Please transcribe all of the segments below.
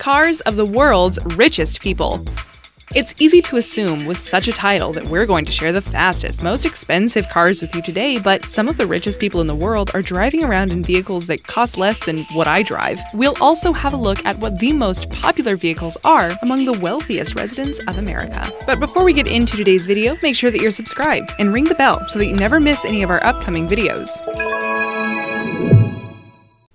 Cars of the world's richest people. It's easy to assume with such a title that we're going to share the fastest, most expensive cars with you today, but some of the richest people in the world are driving around in vehicles that cost less than what I drive. We'll also have a look at what the most popular vehicles are among the wealthiest residents of America. But before we get into today's video, make sure that you're subscribed and ring the bell so that you never miss any of our upcoming videos.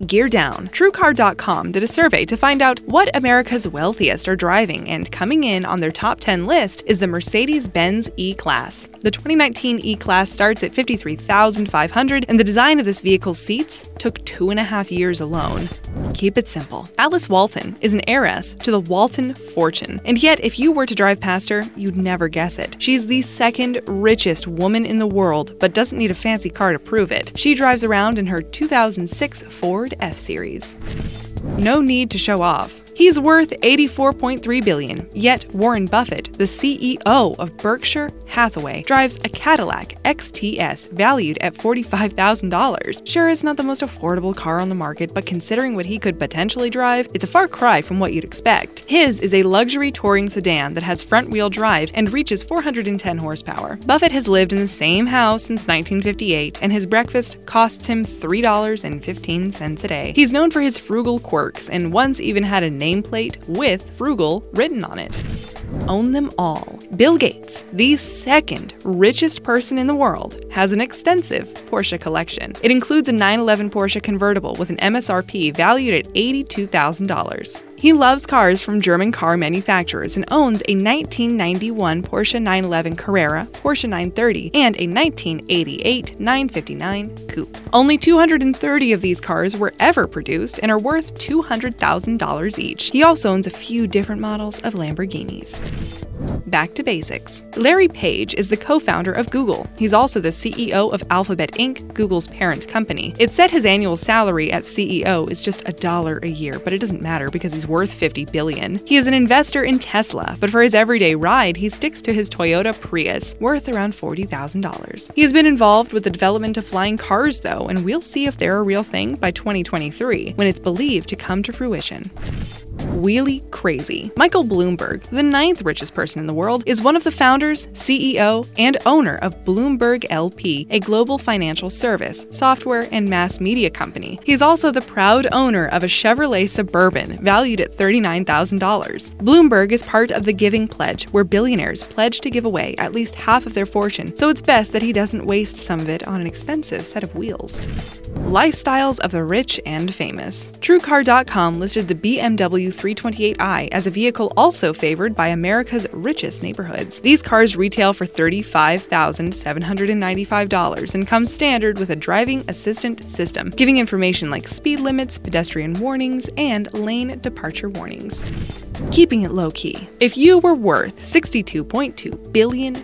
Gear down. TrueCar.com did a survey to find out what America's wealthiest are driving, and coming in on their top 10 list is the Mercedes-Benz E-Class. The 2019 E-Class starts at $53,500, and the design of this vehicle's seats took 2.5 years alone. Keep it simple. Alice Walton is an heiress to the Walton fortune, and yet if you were to drive past her, you'd never guess it. She's the second richest woman in the world, but doesn't need a fancy car to prove it. She drives around in her 2006 Ford F-Series. No need to show off. He's worth $84.3 billion, yet Warren Buffett, the CEO of Berkshire Hathaway, drives a Cadillac XTS valued at $45,000. Sure, it's not the most affordable car on the market, but considering what he could potentially drive, it's a far cry from what you'd expect. His is a luxury touring sedan that has front-wheel drive and reaches 410 horsepower. Buffett has lived in the same house since 1958, and his breakfast costs him $3.15 a day. He's known for his frugal quirks, and once even had a nameplate with frugal written on it. Own them all. Bill Gates, the second richest person in the world, has an extensive Porsche collection. It includes a 911 Porsche convertible with an MSRP valued at $82,000. He loves cars from German car manufacturers and owns a 1991 Porsche 911 Carrera, Porsche 930, and a 1988 959 Coupe. Only 230 of these cars were ever produced and are worth $200,000 each. He also owns a few different models of Lamborghinis. Back to basics. Larry Page is the co-founder of Google. He's also the CEO of Alphabet Inc., Google's parent company. It said his annual salary at CEO is just $1 a year, but it doesn't matter because he's worth $50 billion. He is an investor in Tesla, but for his everyday ride, he sticks to his Toyota Prius, worth around $40,000. He has been involved with the development of flying cars, though, and we'll see if they're a real thing by 2023, when it's believed to come to fruition. Wheelie crazy. Michael Bloomberg, the 9th richest person in the world, is one of the founders, CEO, and owner of Bloomberg LP, a global financial service, software, and mass media company. He's also the proud owner of a Chevrolet Suburban, valued at $39,000. Bloomberg is part of the Giving Pledge, where billionaires pledge to give away at least half of their fortune, so it's best that he doesn't waste some of it on an expensive set of wheels. Lifestyles of the rich and famous. TrueCar.com listed the BMW 328i as a vehicle also favored by America's richest neighborhoods. These cars retail for $35,795 and come standard with a driving assistant system, giving information like speed limits, pedestrian warnings, and lane departure warnings. Keeping it low-key. If you were worth $62.2 billion,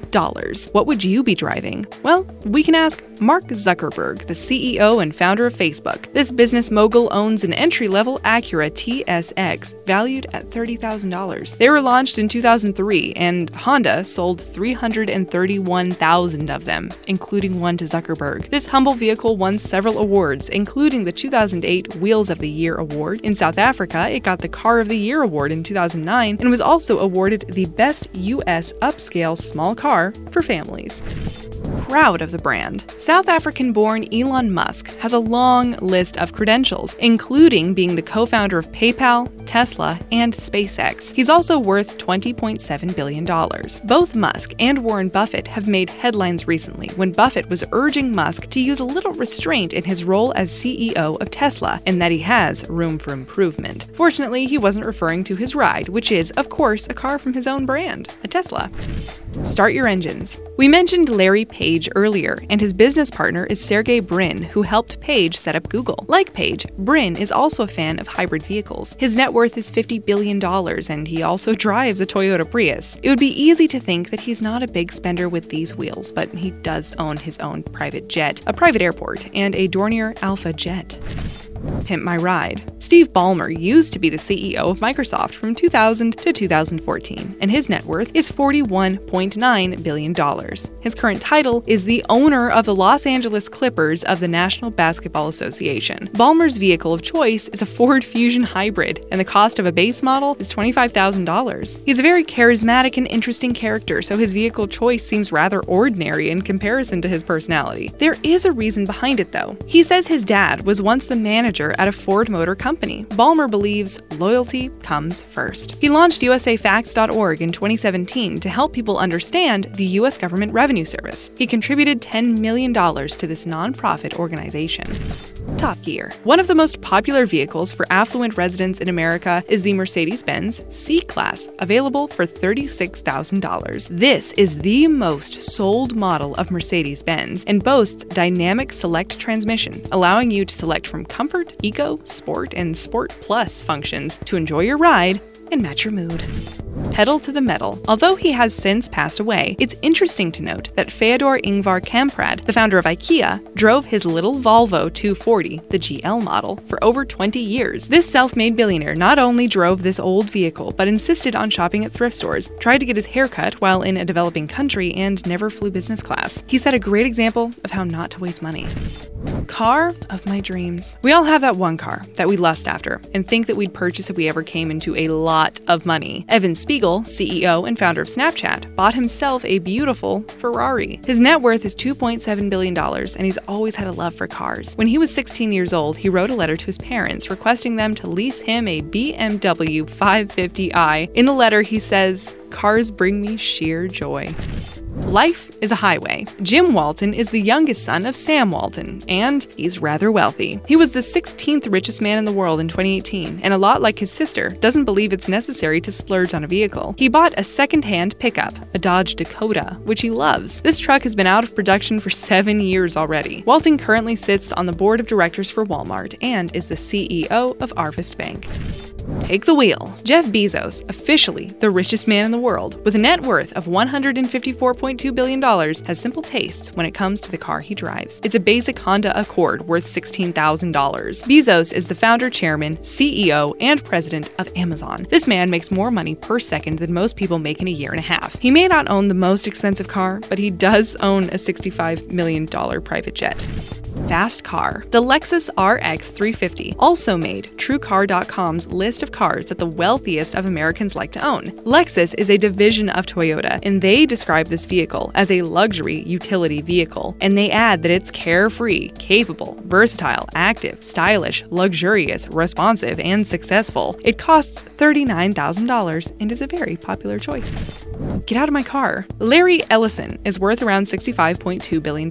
what would you be driving? Well, we can ask Mark Zuckerberg, the CEO and founder of Facebook. This business mogul owns an entry-level Acura TSX, valued at $30,000. They were launched in 2003, and Honda sold 331,000 of them, including one to Zuckerberg. This humble vehicle won several awards, including the 2008 Wheels of the Year award. In South Africa, it got the Car of the Year award in 2009 and was also awarded the Best U.S. Upscale Small Car for Families. Proud of the brand. South African-born Elon Musk has a long list of credentials, including being the co-founder of PayPal, Tesla, and SpaceX. He's also worth $20.7 billion. Both Musk and Warren Buffett have made headlines recently when Buffett was urging Musk to use a little restraint in his role as CEO of Tesla, and that he has room for improvement. Fortunately, he wasn't referring to his ride, which is, of course, a car from his own brand, a Tesla. Start your engines. We mentioned Larry Page earlier, and his business partner is Sergey Brin, who helped Page set up Google. Like Page, Brin is also a fan of hybrid vehicles. His net worth is $50 billion, and he also drives a Toyota Prius. It would be easy to think that he's not a big spender with these wheels, but he does own his own private jet, a private airport, and a Dornier Alpha jet. Pimp My Ride. Steve Ballmer used to be the CEO of Microsoft from 2000 to 2014, and his net worth is $41.9 billion. His current title is the owner of the Los Angeles Clippers of the National Basketball Association. Ballmer's vehicle of choice is a Ford Fusion Hybrid, and the cost of a base model is $25,000. He's a very charismatic and interesting character, so his vehicle choice seems rather ordinary in comparison to his personality. There is a reason behind it, though. He says his dad was once the manager at a Ford Motor Company. Ballmer believes loyalty comes first. He launched usafacts.org in 2017 to help people understand the U.S. Government Revenue Service. He contributed $10 million to this nonprofit organization. Top Gear. One of the most popular vehicles for affluent residents in America is the Mercedes-Benz C-Class, available for $36,000. This is the most sold model of Mercedes-Benz and boasts dynamic select transmission, allowing you to select from comfort, eco, sport, and sport plus functions to enjoy your ride and match your mood. Pedal to the metal. Although he has since passed away, it's interesting to note that Feodor Ingvar Kamprad, the founder of IKEA, drove his little Volvo 240, the GL model, for over 20 years. This self-made billionaire not only drove this old vehicle, but insisted on shopping at thrift stores, tried to get his hair cut while in a developing country, and never flew business class. He set a great example of how not to waste money. Car of my dreams. We all have that one car that we lust after and think that we'd purchase if we ever came into a lot of money. Evan Spiegel, CEO and founder of Snapchat, bought himself a beautiful Ferrari. His net worth is $2.7 billion, and he's always had a love for cars. When he was 16 years old, he wrote a letter to his parents requesting them to lease him a BMW 550i. In the letter, he says, "Cars bring me sheer joy." Life is a highway. Jim Walton is the youngest son of Sam Walton, and he's rather wealthy. He was the 16th richest man in the world in 2018, and a lot like his sister, doesn't believe it's necessary to splurge on a vehicle. He bought a second-hand pickup, a Dodge Dakota, which he loves. This truck has been out of production for 7 years already. Walton currently sits on the board of directors for Walmart and is the CEO of Arvest Bank. Take the wheel. Jeff Bezos, officially the richest man in the world, with a net worth of $154.2 billion, has simple tastes when it comes to the car he drives. It's a basic Honda Accord worth $16,000. Bezos is the founder, chairman, CEO, and president of Amazon. This man makes more money per second than most people make in a year and a half. He may not own the most expensive car, but he does own a $65 million private jet. Fast car. The Lexus RX 350 also made TrueCar.com's list of cars that the wealthiest of Americans like to own. Lexus is a division of Toyota, and they describe this vehicle as a luxury utility vehicle. And they add that it's carefree, capable, versatile, active, stylish, luxurious, responsive, and successful. It costs $39,000 and is a very popular choice. Get out of my car. Larry Ellison is worth around $65.2 billion.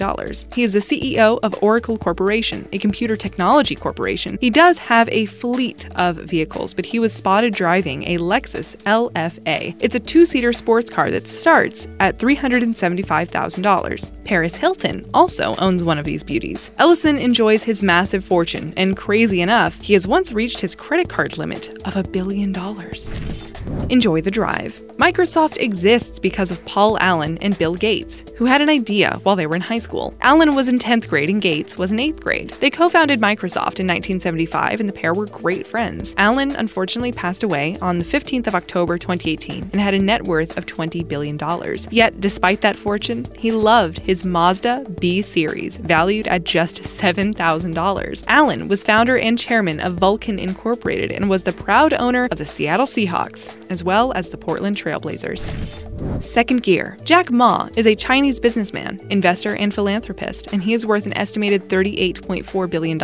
He is the CEO of Oracle Corporation, a computer technology corporation. He does have a fleet of vehicles, but he was spotted driving a Lexus LFA. It's a two-seater sports car that starts at $375,000. Paris Hilton also owns one of these beauties. Ellison enjoys his massive fortune, and crazy enough, he has once reached his credit card limit of $1 billion. Enjoy the drive. Microsoft exists because of Paul Allen and Bill Gates, who had an idea while they were in high school. Allen was in 10th grade and Gates was in 8th grade. They co-founded Microsoft in 1975, and the pair were great friends. Allen unfortunately passed away on the 15th of October 2018 and had a net worth of $20 billion. Yet, despite that fortune, he loved his Mazda B series, valued at just $7,000. Allen was founder and chairman of Vulcan Incorporated and was the proud owner of the Seattle Seahawks, as well as the Portland Trailblazers. Second gear. Jack Ma is a Chinese businessman, investor, and philanthropist, and he is worth an estimated $38.4 billion.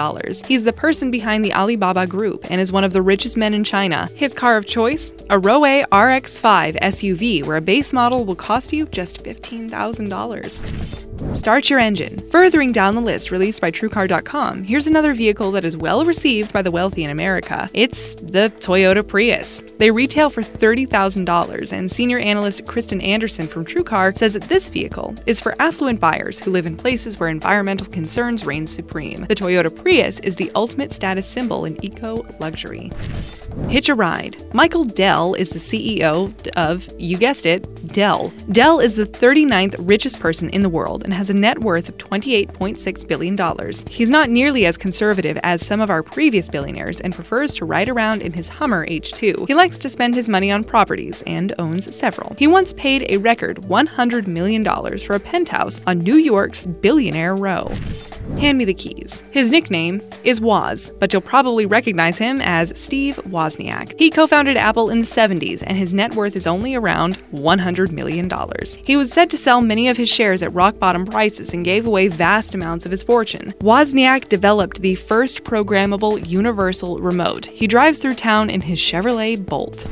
He's the person behind the Alibaba Group and is one of the richest men in China. His car of choice? A Rowe RX-5 SUV, where a base model will cost you just $15,000. Start your engine. Furthering down the list released by TrueCar.com, here's another vehicle that is well received by the wealthy in America. It's the Toyota Prius. They retail for $30,000, and senior analyst Kristen Anderson from TrueCar says that this vehicle is for affluent buyers who live in places where environmental concerns reign supreme. The Toyota Prius is the ultimate status symbol in eco-luxury. Hitch a ride. Michael Dell is the CEO of, you guessed it, Dell. Dell is the 39th richest person in the world and has a net worth of $28.6 billion. He's not nearly as conservative as some of our previous billionaires and prefers to ride around in his Hummer H2. He likes to spend his money on properties and owns several. He once paid a record $100 million for a penthouse on New York's Billionaire Row. Hand me the keys. His nickname is Woz, but you'll probably recognize him as Steve Wozniak. He co-founded Apple in the 70s, and his net worth is only around $100 million. He was said to sell many of his shares at rock-bottom prices and gave away vast amounts of his fortune. Wozniak developed the first programmable universal remote. He drives through town in his Chevrolet Bolt.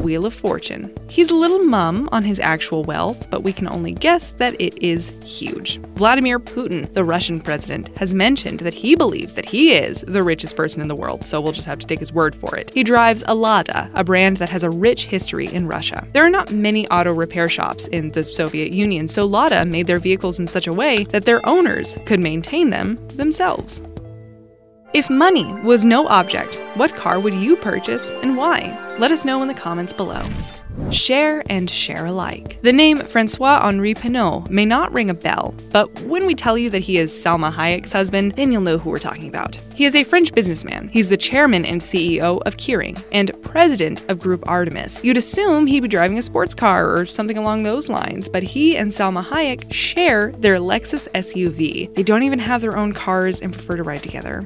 Wheel of Fortune. He's a little mum on his actual wealth, but we can only guess that it is huge. Vladimir Putin, the Russian president, has mentioned that he believes that he is the richest person in the world, so we'll just have to take his word for it. He drives a Lada, a brand that has a rich history in Russia. There are not many auto repair shops in the Soviet Union, so Lada made their vehicles in such a way that their owners could maintain them themselves. If money was no object, what car would you purchase and why? Let us know in the comments below. Share and share alike. The name François-Henri Pinault may not ring a bell, but when we tell you that he is Salma Hayek's husband, then you'll know who we're talking about. He is a French businessman. He's the chairman and CEO of Kering and president of Group Artemis. You'd assume he'd be driving a sports car or something along those lines, but he and Salma Hayek share their Lexus SUV. They don't even have their own cars and prefer to ride together.